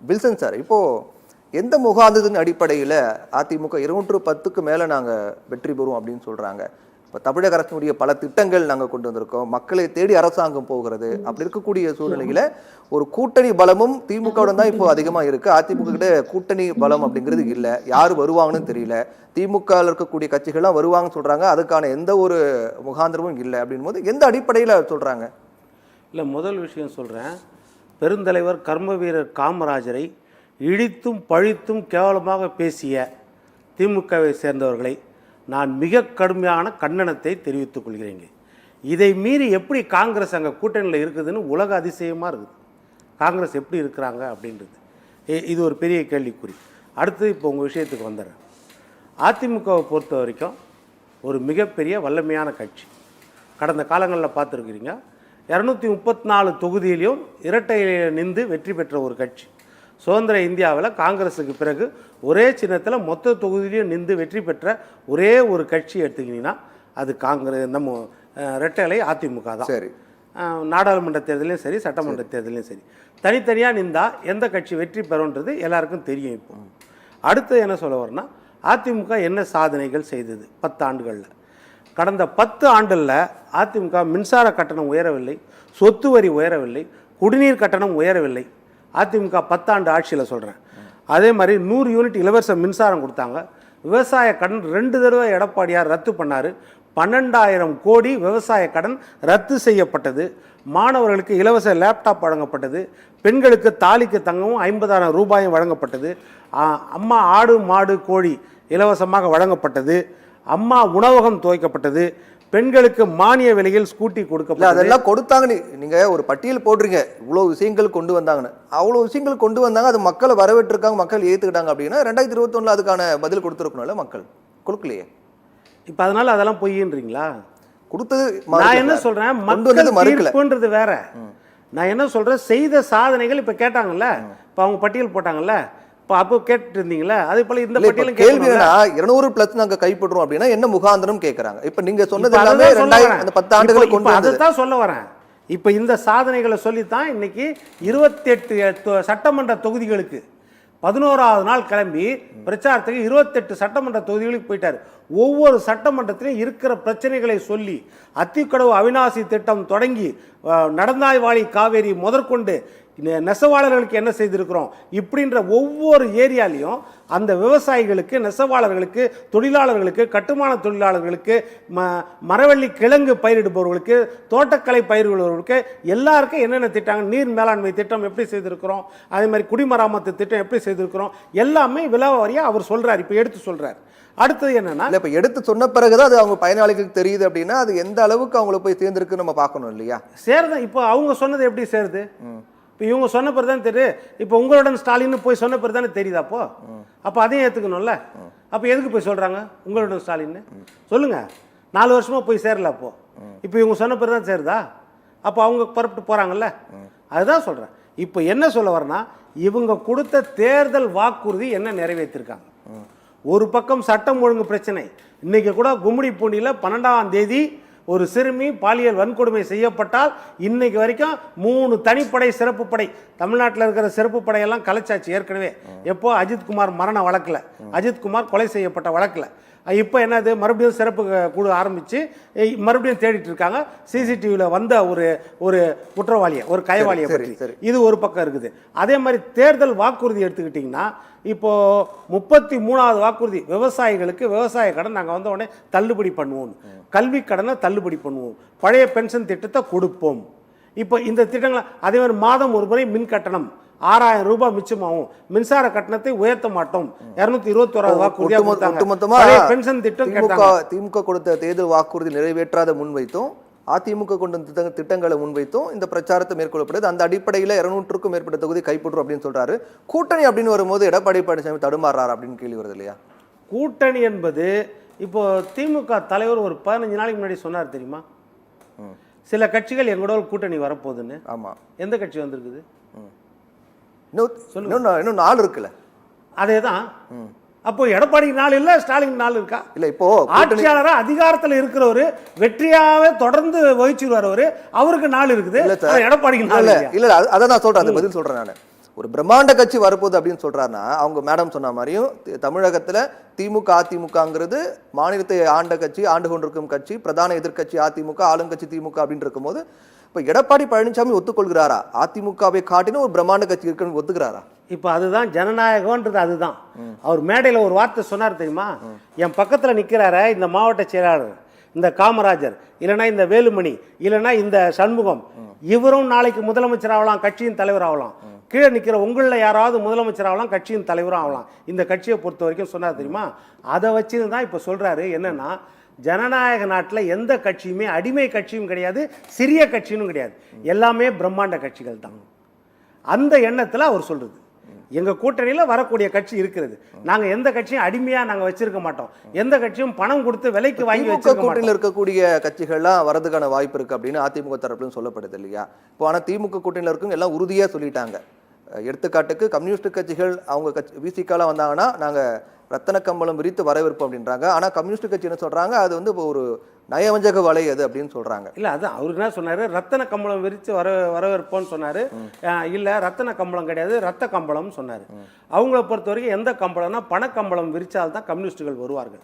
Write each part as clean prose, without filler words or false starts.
Wilson sir, இப்போ எந்த முகாந்தத்தின் அடிப்படையில் அதிமுக 210க்கு மேலே நாங்கள் வெற்றி பெறுவோம் அப்படின்னு சொல்கிறாங்க? இப்போ தமிழக அரசினுடைய பல திட்டங்கள் நாங்கள் கொண்டு வந்திருக்கோம், மக்களை தேடி அரசாங்கம் போகிறது. அப்படி இருக்கக்கூடிய சூழ்நிலையில் ஒரு கூட்டணி பலமும் திமுகவுடன் தான் இப்போ அதிகமாக இருக்குது. அதிமுக கிட்ட கூட்டணி பலம் அப்படிங்கிறது இல்லை. யார் வருவாங்கன்னு தெரியல. திமுகவில் இருக்கக்கூடிய கட்சிகள்லாம் வருவாங்கன்னு சொல்கிறாங்க, அதுக்கான எந்த ஒரு முகாந்திரமும் இல்லை. அப்படின் போது எந்த அடிப்படையில் சொல்கிறாங்க? இல்லை, முதல் விஷயம் சொல்கிறேன். பெருந்தலைவர் கர்ம வீரர் காமராஜரை இழித்தும் பழித்தும் கேவலமாக பேசிய திமுகவை சேர்ந்தவர்களை நான் மிக கடுமையான கண்டனத்தை தெரிவித்துக் கொள்கிறேங்க. இதை மீறி எப்படி காங்கிரஸ் அங்கே கூட்டணியில் இருக்குதுன்னு உலக அதிசயமாக இருக்குது. காங்கிரஸ் எப்படி இருக்கிறாங்க அப்படின்றது இது ஒரு பெரிய கேள்விக்குறி. அடுத்து இப்போ உங்கள் விஷயத்துக்கு வந்துடுறேன். அதிமுகவை பொறுத்த வரைக்கும் ஒரு மிகப்பெரிய வல்லமையான கட்சி. கடந்த காலங்களில் பார்த்துருக்கிறீங்க, 234 தொகுதியிலையும் இரட்டையில நின்று வெற்றி பெற்ற ஒரு கட்சி. சுதந்திர இந்தியாவில் காங்கிரஸுக்கு பிறகு ஒரே சின்னத்தில் மொத்த தொகுதியிலையும் நின்று வெற்றி பெற்ற ஒரே ஒரு கட்சி எடுத்துக்கிட்டிங்கன்னா அது காங்கிரஸ், நம்ம இரட்டைலை அதிமுக தான். சரி, நாடாளுமன்ற தேர்தலையும் சரி, சட்டமன்ற தேர்தலையும் சரி, தனித்தனியாக நின்றால் எந்த கட்சி வெற்றி பெறும்ன்றது எல்லாருக்கும் தெரியும். இப்போ அடுத்து என்ன சொல்ல வரேன்னா, அதிமுக என்ன சாதனைகள் செய்தது 10 ஆண்டுகளில்? கடந்த 10 ஆண்டுகளில் அதிமுக மின்சார கட்டணம் உயரவில்லை, சொத்து வரி உயரவில்லை, குடிநீர் கட்டணம் உயரவில்லை. அதிமுக 10 ஆண்டு ஆட்சியில் சொல்கிறேன். அதே மாதிரி 100 யூனிட் இலவச மின்சாரம் கொடுத்தாங்க. விவசாய கடன் 2 தடவை எடப்பாடியார் ரத்து பண்ணார். 12,000 கோடி விவசாய கடன் ரத்து செய்யப்பட்டது. மாணவர்களுக்கு இலவச லேப்டாப் வழங்கப்பட்டது. பெண்களுக்கு தாலிக்கு தங்கமும் 50,000 ரூபாயும் வழங்கப்பட்டது. அம்மா ஆடு மாடு கோழி இலவசமாக வழங்கப்பட்டது. அம்மா உணவகம் துவைக்கப்பட்டது. பெண்களுக்கு மானிய விலையில் ஸ்கூட்டி கொடுக்கப்பட்டது. அதெல்லாம் கொடுத்தாங்க. நீங்க ஒரு பட்டியல் போடுறீங்க, இவ்வளவு விஷயங்கள் கொண்டு வந்தாங்கன்னு. அவ்வளவு விஷயங்கள் கொண்டு வந்தாங்க, அது மக்களை வரவேற்றிருக்காங்க, மக்கள் ஏற்றுக்கிட்டாங்க. அப்படின்னா 2021 அதுக்கான பதில் கொடுத்துருக்கணும்ல, மக்கள் கொடுக்கலையே. இப்போ அதனால அதெல்லாம் பொய்ன்றீங்களா? கொடுத்தது. நான் என்ன சொல்றேன், மக்கள் தீர்ப்புன்றது வேற. நான் என்ன சொல்றேன், செய்த சாதனைகள் இப்ப கேட்டாங்கல்ல, இப்ப அவங்க பட்டியல் போட்டாங்கல்ல, அப்போ கேட்டு இருந்தீங்களா? அதே போல இந்த பட்டியலும் கேள்வி என்னன்னா, 200+ நாங்க கைப்பற்றுறோம் அப்படின்னா என்ன முகாந்திரம் கேட்கறாங்க. இப்ப நீங்க சொன்னது எல்லாமே 10 ஆண்டுகளுக்கு கொண்டு வந்து அதான் சொல்ல வரேன். இப்ப இந்த சாதனைகளை சொல்லித்தான் இன்னைக்கு 28 சட்டமன்ற தொகுதிகளுக்கு 11வது நாள் கிளம்பி பிரச்சாரத்துக்கு 28 சட்டமன்ற தொகுதிகளுக்கு போயிட்டார். ஒவ்வொரு சட்டமன்றத்திலும் இருக்கிற பிரச்சனைகளை சொல்லி, அத்திக்கடவு அவிநாசி திட்டம் தொடங்கி நடந்தாய் வாழி காவேரி முதற்கொண்டு நெசவாளர்களுக்கு என்ன செய்திருக்கிறோம் இப்படின்ற ஒவ்வொரு ஏரியாலையும் அந்த விவசாயிகளுக்கு, நெசவாளர்களுக்கு, தொழிலாளர்களுக்கு, கட்டுமான தொழிலாளர்களுக்கு, மரவள்ளி கிழங்கு பயிரிடுபவர்களுக்கு, தோட்டக்கலை பயிரிடுபவர்களுக்கு எல்லாருக்கும் என்னென்ன திட்டாங்க, நீர் மேலாண்மை திட்டம் எப்படி செய்திருக்கிறோம், அதே மாதிரி குடிமராமத்து திட்டம் எப்படி செய்திருக்கிறோம், எல்லாமே விலாவாரியாக அவர் சொல்கிறார். இப்போ எடுத்து சொல்கிறார். அடுத்தது என்னன்னா, இப்போ எடுத்து சொன்ன பிறகுதான் அது அவங்க பயனாளிகளுக்கு தெரியுது. அப்படின்னா அது எந்த அளவுக்கு அவங்களை போய் சேர்ந்துருக்கு நம்ம பார்க்கணும் இல்லையா? சேருதான். இப்போ அவங்க சொன்னது எப்படி சேருது? இப்போ இவங்க சொன்ன பிறகு தான் தெரியுது. இப்போ உங்களுடன் ஸ்டாலின் போய் சொன்ன பிறகு தானே தெரியுதா? அப்போ அதையும் ஏற்றுக்கணும்ல. அப்போ எதுக்கு போய் சொல்கிறாங்க உங்களுடன் ஸ்டாலின்? சொல்லுங்கள். 4 வருஷமாக போய் சேரல. இப்போ இவங்க சொன்ன பிறகு தான் சேருதா? அப்போ அவங்க புறப்பட்டு போகிறாங்கல்ல. அதுதான் சொல்கிறேன். இப்போ என்ன சொல்ல வரேன்னா, இவங்க கொடுத்த தேர்தல் வாக்குறுதி என்ன நிறைவேற்றிருக்காங்க? ஒரு பக்கம் சட்டம் ஒழுங்கு பிரச்சனை. இன்றைக்கி கூட கும்மிடி பூண்டியில் 12ஆம் தேதி ஒரு சிறுமி பாலியல் வன்கொடுமை செய்யப்பட்டால் இன்னைக்கு வரைக்கும் 3 தனிப்படை சிறப்பு படை, தமிழ்நாட்டில் இருக்கிற சிறப்பு படையெல்லாம் கலைச்சாச்சு ஏற்கனவே. எப்போ அஜித்குமார் மரண வழக்கில், அஜித்குமார் கொலை செய்யப்பட்ட வழக்கில். இப்போ என்னது, மறுபடியும் சிறப்பு குழு ஆரம்பித்து மறுபடியும் தேடிட்டு இருக்காங்க. சிசிடிவியில் வந்த ஒரு குற்றவாளியை, ஒரு கயவாளியை பற்றி. இது ஒரு பக்கம் இருக்குது. அதே மாதிரி தேர்தல் வாக்குறுதி எடுத்துக்கிட்டிங்கன்னா, இப்போது 33வது வாக்குறுதி, விவசாயிகளுக்கு விவசாய கடன் நாங்கள் வந்த உடனே தள்ளுபடி பண்ணுவோம், கல்வி கடனை தள்ளுபடி பண்ணுவோம், பழைய பென்ஷன் திட்டத்தை கொடுப்போம். இப்போ இந்த திட்டங்களை, அதே மாதிரி மாதம் ஒரு முறை மின் கட்டணம் 6,000 ரூபாய் மிச்சமாகும், மின்சார கட்டணத்தை உயர்த்த மாட்டோம், 221வது வாக்குறுதியாக பென்ஷன் திட்டம். திமுக கொடுத்த தேர்தல் வாக்குறுதி நிறைவேற்றாத முன்வைத்தும் அதிமுக கொண்ட திட்டங்களை முன்வைத்தும் இந்த பிரச்சாரத்தை மேற்கொள்ளப்படுது. அந்த அடிப்படையில் 200க்கும் மேற்பட்ட தொகுதி கைப்பற்றும் அப்படின்னு சொல்றாரு. கூட்டணி அப்படின்னு வரும்போது எடப்பாடி பழனிசாமி தடுமாறாரு அப்படின்னு கேள்வி வருது இல்லையா? கூட்டணி என்பது இப்போ திமுக தலைவர் ஒரு 15 நாளைக்கு முன்னாடி சொன்னார் தெரியுமா, சில கட்சிகள் எங்களோட கூட்டணி வரப்போகுதுன்னு. ஆமா, எந்த கட்சி வந்திருக்குது? இன்னும் 4 இருக்குல்ல. அதேதான். அப்போ எடப்பாடி நாள் இல்ல, ஸ்டாலின் நாள் இருக்கா? இல்ல, இப்போ ஆட்சியாளரா அதிகாரத்தில் இருக்கிறவரு, வெற்றியாவே தொடர்ந்து வகிச்சு வரவரு, அவருக்கு நாள் இருக்குது. எடப்பாடிக்கு நாள் இல்ல. அதான் நான் சொல்றேன், அந்த பதில் சொல்றேன். நான் ஒரு பிரம்மாண்ட கட்சி வரப்போகுது அப்படின்னு சொல்றாருன்னா, அவங்க மேடம் சொன்ன மாதிரியும் தமிழகத்துல திமுக அதிமுகங்கிறது மாநிலத்தை ஆண்ட கட்சி, ஆண்டு கொண்டிருக்கும் கட்சி, பிரதான எதிர்க்கட்சி அதிமுக, ஆளுங்கட்சி திமுக அப்படின்னு இருக்கும்போது இப்ப எடப்பாடி பழனிசாமி ஒத்துக்கொள்கிறாரா? அதிமுகவை காட்டிலும் ஒரு பிரம்மாண்ட கட்சி இருக்குன்னு ஒத்துக்கிறாரா? இப்போ அதுதான் ஜனநாயகம்ன்றது. அதுதான் அவர் மேடையில் ஒரு வார்த்தை சொன்னார் தெரியுமா? என் பக்கத்தில் நிற்கிறார இந்த மாவட்ட செயலாளர், இந்த காமராஜர், இல்லைன்னா இந்த வேலுமணி, இல்லைன்னா இந்த சண்முகம், இவரும் நாளைக்கு முதலமைச்சர் ஆகலாம், கட்சியின் தலைவர் ஆகலாம். கீழே நிற்கிற உங்களில் யாராவது முதலமைச்சர் ஆகலாம், கட்சியின் தலைவரும் ஆகலாம். இந்த கட்சியை பொறுத்த வரைக்கும் சொன்னார் தெரியுமா? அதை வச்சு தான் இப்போ சொல்கிறாரு என்னன்னா, ஜனநாயக நாட்டில் எந்த கட்சியுமே அடிமை கட்சியும் கிடையாது, சிறிய கட்சியும் கிடையாது, எல்லாமே பிரம்மாண்ட கட்சிகள் தான். அந்த எண்ணத்தில் அவர் சொல்றது. எங்க கூட்டணியில் வரக்கூடிய கட்சி இருக்கிறது. நாங்க எந்த கட்சியும் அடிமையா நாங்க வச்சிருக்க மாட்டோம். எந்த கட்சியும் பணம் கொடுத்து விலைக்கு வாங்கி வச்சிருக்க மாட்டோம். கூட்டணியில் இருக்கக்கூடிய கட்சிகள்லாம் வரதுக்கான வாய்ப்பு இருக்கு அப்படின்னு அதிமுக தரப்புல சொல்லப்படுது இல்லையா? இப்போ ஆனா திமுக கூட்டணியில் இருக்கும் எல்லாம் உறுதியா சொல்லிட்டாங்க. எடுத்துக்காட்டுக்கு கம்யூனிஸ்ட் கட்சிகள் அவங்க கட்சி விசிகாலாம் வந்தாங்கன்னா நாங்க ரத்தன கம்பளம் விரித்து வரவேற்போம் அப்படின்றாங்க. ஆனா கம்யூனிஸ்ட் கட்சி என்ன சொல்றாங்க, அது வந்து ஒரு நயவஞ்சக வலை அது அப்படின்னு சொல்றாங்க. இல்ல அதான் அவர் என்ன சொன்னாரு, ரத்தன கம்பளம் விரித்து வரவேற்போன்னு சொன்னாரு. இல்ல ரத்தன கம்பளம் கிடையாது, ரத்த கம்பளம் சொன்னாரு. அவங்கள பொறுத்த வரைக்கும் எந்த கம்பளம்னா பணக்கம்பளம் விரிச்சால்தான் கம்யூனிஸ்டுகள் வருவார்கள்.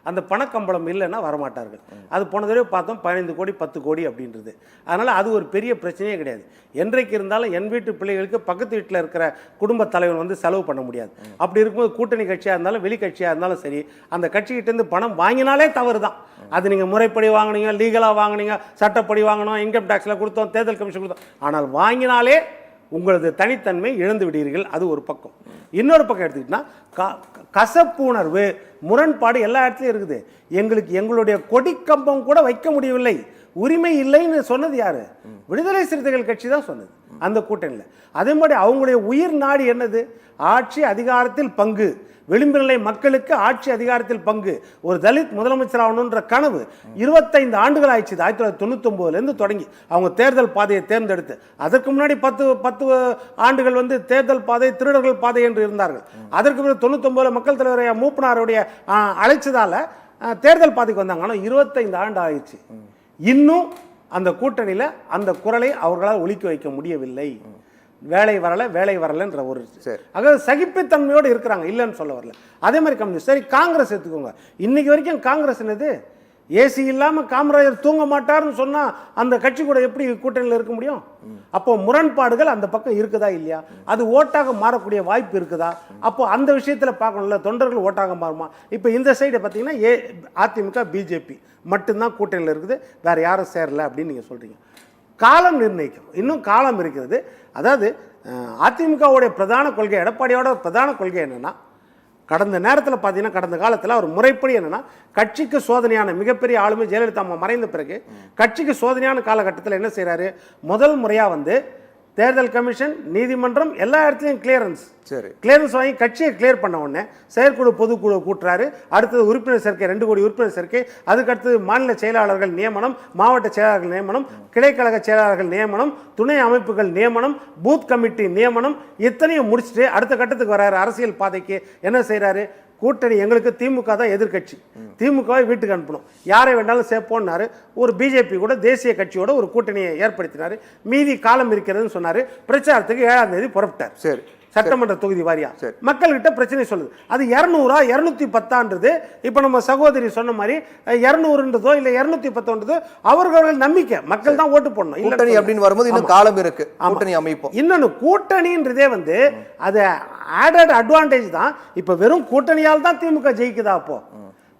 அந்த பணக்கம்பளம் இல்லைன்னா வரமாட்டார்கள். அது போன தடவை பார்த்தோம் 15 கோடி 10 கோடி அப்படின்றது. அதனால அது ஒரு பெரிய பிரச்சனையே கிடையாது. என்றைக்கு இருந்தாலும் என் வீட்டு பிள்ளைகளுக்கு பக்கத்து வீட்டில் இருக்கிற குடும்ப தலைவர் வந்து செலவு பண்ண முடியாது. அப்படி இருக்கும்போது கூட்டணி கட்சியாக இருந்தாலும் வெளி கட்சியாக இருந்தாலும் சரி, அந்த கட்சிகிட்டேருந்து பணம் வாங்கினாலே தவறு தான். அது நீங்கள் முறைப்படி வாங்கினீங்க, லீகலாக வாங்கினீங்க, சட்டப்படி வாங்கணும், இன்கம் டேக்ஸில் கொடுத்தோம், தேர்தல் கமிஷன் கொடுத்தோம், ஆனால் வாங்கினாலே உங்களது தனித்தன்மை இழந்து விடுவீர்கள். அது ஒரு பக்கம். இன்னொரு பக்கம் எடுத்துக்கிட்டா கசப்புணர்வு, முரண்பாடு எல்லா இடத்துலையும் இருக்குது. எங்களுக்கு எங்களுடைய கொடிக்கம்பம் கூட வைக்க முடியவில்லை, உரிமை இல்லைன்னு சொன்னது யாரு? விடுதலை சிறுத்தைகள் கட்சி தான் சொன்னது அந்த கூட்டணியில். அதே மாதிரி அவங்களுடைய உயிர் நாடி என்னது? ஆட்சி அதிகாரத்தில் பங்கு, விளிம்பு நிலை மக்களுக்கு ஆட்சி அதிகாரத்தில் பங்கு. ஒரு தலித் முதலமைச்சர் ஆகணுன்ற கனவு 25 ஆண்டுகள் ஆயிடுச்சு. 1999 தொடங்கி அவங்க தேர்தல் பாதையை தேர்ந்தெடுத்து, அதற்கு முன்னாடி 10 ஆண்டுகள் வந்து தேர்தல் பாதை திருடர்கள் பாதை என்று இருந்தார்கள். அதற்கு பிறகு 99 மக்கள் தலைவர் மூப்பனாருடைய அழைச்சதால தேர்தல் பாதைக்கு வந்தாங்க. ஆனால் 25 ஆண்டு ஆயிடுச்சு. இன்னும் அந்த கூட்டணியில் அந்த குரலை அவர்களால் ஒலிக்க வைக்க முடியவில்லை. வேலை வரலன்ற ஒரு அதாவது சகிப்புத்தன்மையோடு இருக்கிறாங்க, இல்லைன்னு சொல்ல வரல. அதே மாதிரி கம்யூனிஸ்ட். சரி, காங்கிரஸ் எடுத்துக்கோங்க. இன்னைக்கு வரைக்கும் காங்கிரஸ் என்னது? ஏசி இல்லாமல் காமராஜர் தூங்க மாட்டார்னு சொன்னால் அந்த கட்சி கூட எப்படி கூட்டணியில் இருக்க முடியும்? அப்போ முரண்பாடுகள் அந்த பக்கம் இருக்குதா இல்லையா? அது ஓட்டாக மாறக்கூடிய வாய்ப்பு இருக்குதா? அப்போ அந்த விஷயத்தில் பார்க்கணும்ல, தொண்டர்கள் ஓட்டாக மாறுமா? இப்போ இந்த சைடு பார்த்தீங்கன்னா அதிமுக பிஜேபி மட்டும்தான் கூட்டணியில் இருக்குது, வேற யாரும் சேரல அப்படின்னு நீங்கள் சொல்கிறீங்க. காலம் நிர்ணயிக்கும், இன்னும் காலம் இருக்கிறது. அதாவது அதிமுகவுடைய பிரதான கொள்கை, எடப்பாடியோட பிரதான கொள்கை என்னன்னா, கடந்த நேரத்தில் பார்த்தீங்கன்னா, கடந்த காலத்தில் அவர் முறைப்படி என்னன்னா, கட்சிக்கு சோதனையான மிகப்பெரிய ஆளுமை ஜெயலலிதா அம்மா மறைந்த பிறகு கட்சிக்கு சோதனையான காலகட்டத்தில் என்ன செய்யறாரு? முதல் முறையாக வந்து தேர்தல் கமிஷன், நீதிமன்றம் எல்லா இடத்துலையும் கிளியரன்ஸ் வாங்கி கட்சியை கிளியர் பண்ண உடனே செயற்குழு பொதுக்குழு கூட்டுறாரு. அடுத்தது உறுப்பினர் சேர்க்கை, 2 கோடி உறுப்பினர் சேர்க்கை. அதுக்கு அடுத்தது மாநில செயலாளர்கள் நியமனம், மாவட்ட செயலாளர்கள் நியமனம், கிளைக்கழக செயலாளர்கள் நியமனம், துணை அமைப்புகள் நியமனம், பூத் கமிட்டி நியமனம், இத்தனையும் முடிச்சுட்டு அடுத்த கட்டத்துக்கு வர்றாரு. அரசியல் பாதைக்கு என்ன செய்யறாரு? கூட்டணி எங்களுக்கு திமுக தான் எதிர்கட்சி, திமுகவை வீட்டுக்கு அனுப்பணும், யாரை வேண்டாலும் சேர்ப்போம்னாரு. ஒரு பிஜேபி கூட தேசிய கட்சியோட ஒரு கூட்டணியை ஏற்படுத்தினாரு. மீதி காலம் இருக்கிறதுன்னு சொன்னாரு. பிரச்சாரத்துக்கு 7ஆம் தேதி புறப்பட்டார். சரி, சட்டமன்ற தொகுதி வாரியா மக்கள்கிட்ட பிரச்சனை சொல்லுது. அது 200 210 இப்ப நம்ம சகோதரி சொன்ன மாதிரி 200 இல்ல 210 அவர்கள் நம்பிக்கை. மக்கள் தான் ஓட்டு போடணும். கூட்டணி அப்படின்னு வரும்போது இன்னும் காலம் இருக்கு. கூட்டணி அமைப்போம். இன்னொன்னு கூட்டணின்றதே வந்து அது ஆடட் அட்வான்டேஜ் தான். இப்ப வெறும் கூட்டணியால் தான் திமுக ஜெயிக்குதா? அப்போ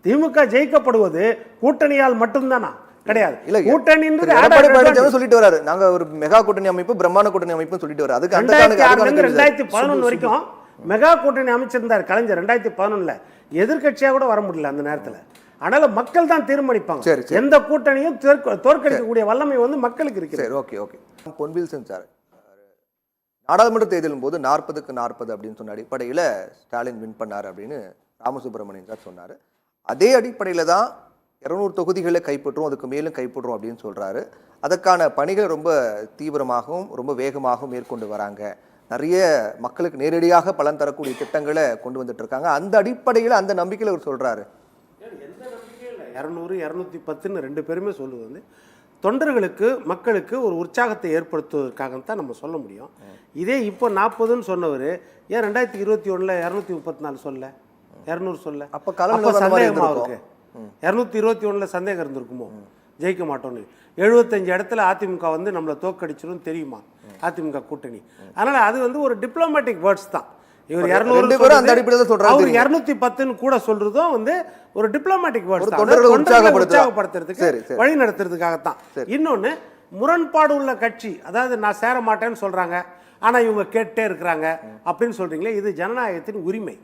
திமுக ஜெயிக்கப்படுவது கூட்டணியால் மட்டும்தானா? கிடையாது. சொல்லிட்டு வராரு, நாங்க ஒரு மெகா கூட்டணி அமைப்பு, பிரம்மாண்ட கூட்டணி அமைப்பு சொல்லிட்டு வராரு. அதுக்கு 2011 வரைக்கும் மெகா கூட்டணி அமைச்சிருந்தார் கலைஞர். 2011 எதிர்கட்சியா கூட வர முடியல அந்த நேரத்தில். ஆனாலும் மக்கள் தான் தீர்மானிப்பாங்க. எந்த கூட்டணியும் தோற்கடிக்கக்கூடிய வல்லமை வந்து மக்களுக்கு இருக்கு. Okay okay. பொன்வில் சென்சார் நாடாளுமன்ற தேர்தலின் போது 40க்கு 40 அப்படின்னு சொன்ன அடிப்படையில் ஸ்டாலின் வின் பண்ணார் அப்படின்னு ராமசுப்ரமணியன் சார் சொன்னார். அதே அடிப்படையில் தான் 200 தொகுதிகளை கைப்பற்றும், அதுக்கு மேலும் கைப்பற்றும் அப்படின்னு சொல்றாரு. அதற்கான பணிகள் ரொம்ப தீவிரமாகவும் ரொம்ப வேகமாகவும் மேற்கொண்டு வராங்க. நிறைய மக்களுக்கு நேரடியாக பலன் தரக்கூடிய திட்டங்களை கொண்டு வந்துட்டு இருக்காங்க. அந்த அடிப்படையில் அந்த நம்பிக்கையில் அவர் சொல்றாரு. எந்த நம்பிக்கையும் இல்லை. 200 210 2 பேருமே சொல்லுவது வந்து தொண்டர்களுக்கு மக்களுக்கு ஒரு உற்சாகத்தை ஏற்படுத்துவதற்காகத்தான் நம்ம சொல்ல முடியும். இதே இப்போ 40ன்னு சொன்னவர் ஏன் 2021 234 சொல்ல, 200 சொல்ல? அப்ப களம் அப்போ நிலவரம் மாதிரி சந்தேகமாக இருந்திருக்கும். இருக்கு. 221 சந்தேகம் இருந்திருக்குமோ ஜெயிக்க மாட்டோன்னு? 75 இடத்துல அதிமுக வந்து நம்மளை தோக்கடிச்சிடும் தெரியுமா அதிமுக கூட்டணி? அதனால அது வந்து ஒரு டிப்ளமேட்டிக் வேர்ட்ஸ் தான். இவர் 200 அந்த அடிப்படையில் தான் சொல்றாரு. அவர் 210ன்னு கூட சொல்றதும் வந்து ஒரு டிப்ளமேட்டிக் வேர்ட்ஸ் தான். தொண்டர்களை உற்சாகப்படுத்துறதுக்கு வழி நடத்துறதுக்காகத்தான். இன்னொன்னு, முரண்பாடு உள்ள கட்சி, அதாவது நான் சேர மாட்டேன்னு சொல்றாங்க ஆனா இவங்க கேட்டே இருக்கிறாங்க அப்படின்னு சொல்றீங்களே, இது ஜனநாயகத்தின் உரிமை.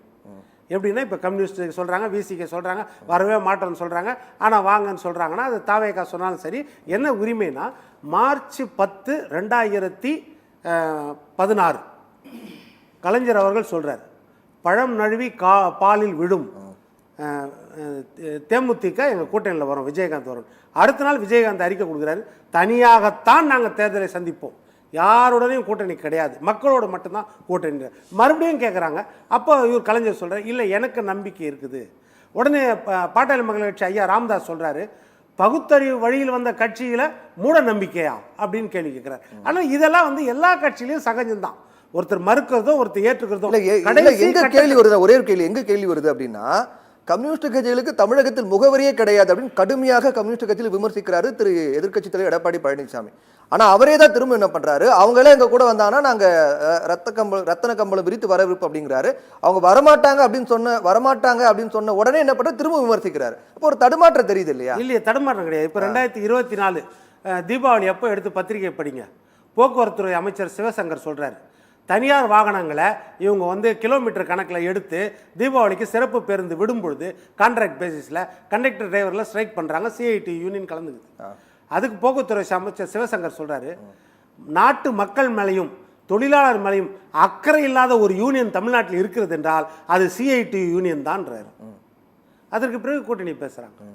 எப்படின்னா இப்போ கம்யூனிஸ்ட் சொல்கிறாங்க, விசிகே சொல்கிறாங்க, வரவே மாட்டோம்னு சொல்கிறாங்க, ஆனால் வாங்கன்னு சொல்கிறாங்கன்னா அது தாவேகா சொன்னாலும் சரி. என்ன உரிமைனா, மார்ச் 10, 2016 கலைஞர் அவர்கள் சொல்கிறார், பழம் நழுவி பாலில் விடும், தேமுதிக எங்கள் கூட்டணியில் வரும், விஜயகாந்த் வரும். அடுத்த நாள் விஜயகாந்த் அறிக்கை கொடுக்குறாரு, தனியாகத்தான் நாங்கள் தேர்தலை சந்திப்போம், யாருடனையும் கூட்டணி கிடையாது, மக்களோட மட்டும்தான் கூட்டணி. மறுபடியும் கேட்குறாங்க. அப்போ இவர் கலைஞர் சொல்கிறார், இல்லை எனக்கு நம்பிக்கை இருக்குது. உடனே பாட்டாளி மக்கள் கட்சி ஐயா ராமதாஸ் சொல்கிறாரு, பகுத்தறிவு வழியில் வந்த கட்சியில் மூட நம்பிக்கையா அப்படின்னு கேள்வி கேட்குறாரு. ஆனால் இதெல்லாம் வந்து எல்லா கட்சியிலையும் சகஜம்தான். ஒருத்தர் மறுக்கிறதும் ஒருத்தர் ஏற்றுக்கிறதும். எங்க கேள்வி வருது, ஒரே ஒரு கேள்வி, எங்க கேள்வி வருது அப்படின்னா, கம்யூனிஸ்ட் கட்சிகளுக்கு தமிழகத்தில் முகவரியே கிடையாது அப்படின்னு கடுமையாக கம்யூனிஸ்ட் கட்சியில் விமர்சிக்கிறாரு திரு எதிர்க்கட்சி தலைவர் எடப்பாடி பழனிசாமி. ஆனா அவரே தான் திரும்ப என்ன பண்றாரு, அவங்களே எங்க கூட வந்தாங்கன்னா நாங்க ரத்தன கம்பளம் விரித்து வரவிருப்பு அப்படிங்கிறாரு. அவங்க வரமாட்டாங்க அப்படின்னு சொன்ன உடனே என்ன பண்ற, திரும்ப விமர்சிக்கிறாரு. அப்போ ஒரு தடுமாற்றம் தெரியுது இல்லையா? இல்லையே, தடுமாற்றம் கிடையாது. இப்போ 2024 தீபாவளி அப்போ எடுத்து பத்திரிகை படிங்க. போக்குவரத்துறை அமைச்சர் சிவசங்கர் சொல்றாரு, தனியார் வாகனங்களை இவங்க வந்து கிலோமீட்டர் கணக்கில் எடுத்து தீபாவளிக்கு சிறப்பு பேருந்து விடும் பொழுது கான்ட்ராக்ட் பேசிஸில் கண்டக்டர் டிரைவரில் ஸ்ட்ரைக் பண்ணுறாங்க, சிஐடி யூனியன் கலந்துக்குது. அதுக்கு போக்குவரத்துறை அமைச்சர் சிவசங்கர் சொல்கிறாரு, நாட்டு மக்கள் மேலேயும் தொழிலாளர் மேலேயும் அக்கறை இல்லாத ஒரு யூனியன் தமிழ்நாட்டில் இருக்கிறது என்றால் அது சிஐடி யூனியன் தான்றாரு. அதற்கு பிறகு கூட்டணி பேசுகிறாங்க.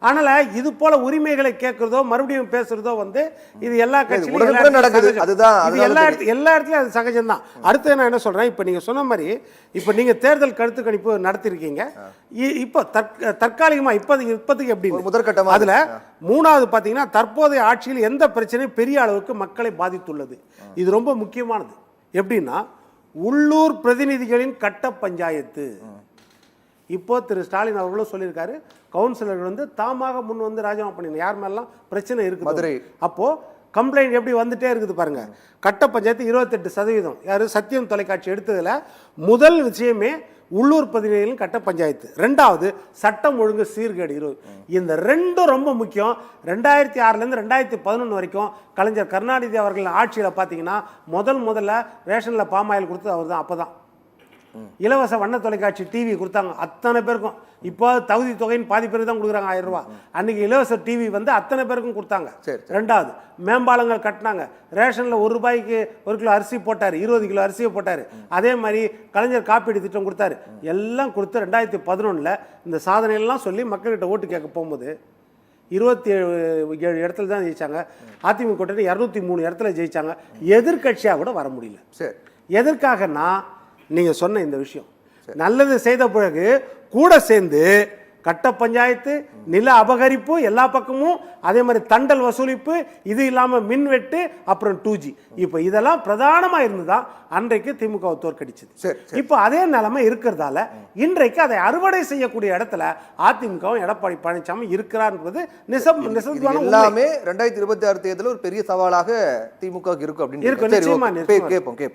ஆனால் இது போல உரிமைகளை கேட்கறதோ மறுபடியும் பேசுறதோ வந்து இது எல்லா கட்சியிலும் நடக்குது. அதுதான் எல்லா இடத்துலயும் அது சகஜம்தான். அடுத்து நான் என்ன சொல்றேன், இப்போ நீங்க சொன்ன மாதிரி இப்போ நீங்க தேர்தல் கருத்து கணிப்பு நடத்திருக்கீங்க. இப்போ தற்காலிகமா இப்போதைக்கு எப்படி முதற்கட்டமா அதுல மூணாவது பாத்தீங்கன்னா, தற்போதைய ஆட்சியில் எந்த பிரச்சனையும் பெரிய அளவுக்கு மக்களை பாதித்துள்ளது. இது ரொம்ப முக்கியமானது. எப்படின்னா, உள்ளூர் பிரதிநிதிகளின் கட்ட பஞ்சாயத்து. இப்போ திரு ஸ்டாலின் அவர்களும் சொல்லியிருக்காரு, கவுன்சிலர்கள் வந்து தாமாக முன் வந்து ராஜினாமா பண்ணிடணும் யார் மேலாம் பிரச்சனை இருக்குது. அப்போ கம்ப்ளைண்ட் எப்படி வந்துட்டே இருக்குது பாருங்க. கட்ட பஞ்சாயத்து 28%. யாரு சத்தியம் தொலைக்காட்சி எடுத்ததுல முதல் விஷயமே உள்ளூர் பிரதிநிதிகளின் கட்ட பஞ்சாயத்து. ரெண்டாவது சட்டம் ஒழுங்கு சீர்கேடு 20. இந்த ரெண்டும் ரொம்ப முக்கியம். 2006 2011 வரைக்கும் கலைஞர் கருணாநிதி அவர்கள் ஆட்சியில் பார்த்தீங்கன்னா முதல்ல ரேஷனில் பாமாயில் கொடுத்தது அவர் தான். அப்போ தான் இலவச வண்ண தொலைக்காட்சி டிவி கொடுத்தாங்க அத்தனை பேருக்கும். இப்போ தகுதி தொகைன்னு பாதி பேருக்கு தான் கொடுக்குறாங்க 1000 ரூபா. அன்னைக்கு இலவச டிவி வந்து அத்தனை பேருக்கும் கொடுத்தாங்க. ரெண்டாவது மேம்பாலங்கள் கட்டினாங்க. ரேஷனில் 1 ரூபாய்க்கு 1 கிலோ அரிசி போட்டார், 20 கிலோ அரிசியை போட்டார். அதே மாதிரி கலைஞர் காப்பீடு திட்டம் கொடுத்தாரு. எல்லாம் கொடுத்து 2011 இந்த சாதனையெல்லாம் சொல்லி மக்கள்கிட்ட ஓட்டு கேட்க போகும்போது 27 இடத்துல தான் ஜெயிச்சாங்க. அதிமுக கூட்டணி 203 இடத்துல ஜெயிச்சாங்க. எதிர்கட்சியாக கூட வர முடியல. எதற்காகனா நீங்கள் சொன்ன இந்த விஷயம் நல்லது செய்த பிறகு கூட சேர்ந்து கட்ட பஞ்சாயத்து, நில அபகரிப்பு எல்லா பக்கமும், அதே மாதிரி தண்டல் வசூலிப்பு, இது இல்லாமல் மின்வெட்டு, அப்புறம் 2G. இப்போ இதெல்லாம் பிரதானமாக இருந்துதான் அன்றைக்கு திமுக தோற்கடிச்சது. இப்போ அதே நிலைமை இருக்கிறதால இன்றைக்கு அதை அறுவடை செய்யக்கூடிய இடத்துல அதிமுகவும் எடப்பாடி பழனிசாமி இருக்கிறார் என்பது நிசப்தமான எல்லாமே 2026 தேர்தலில் ஒரு பெரிய சவாலாக திமுக இருக்கும் அப்படின்னு நிச்சயமா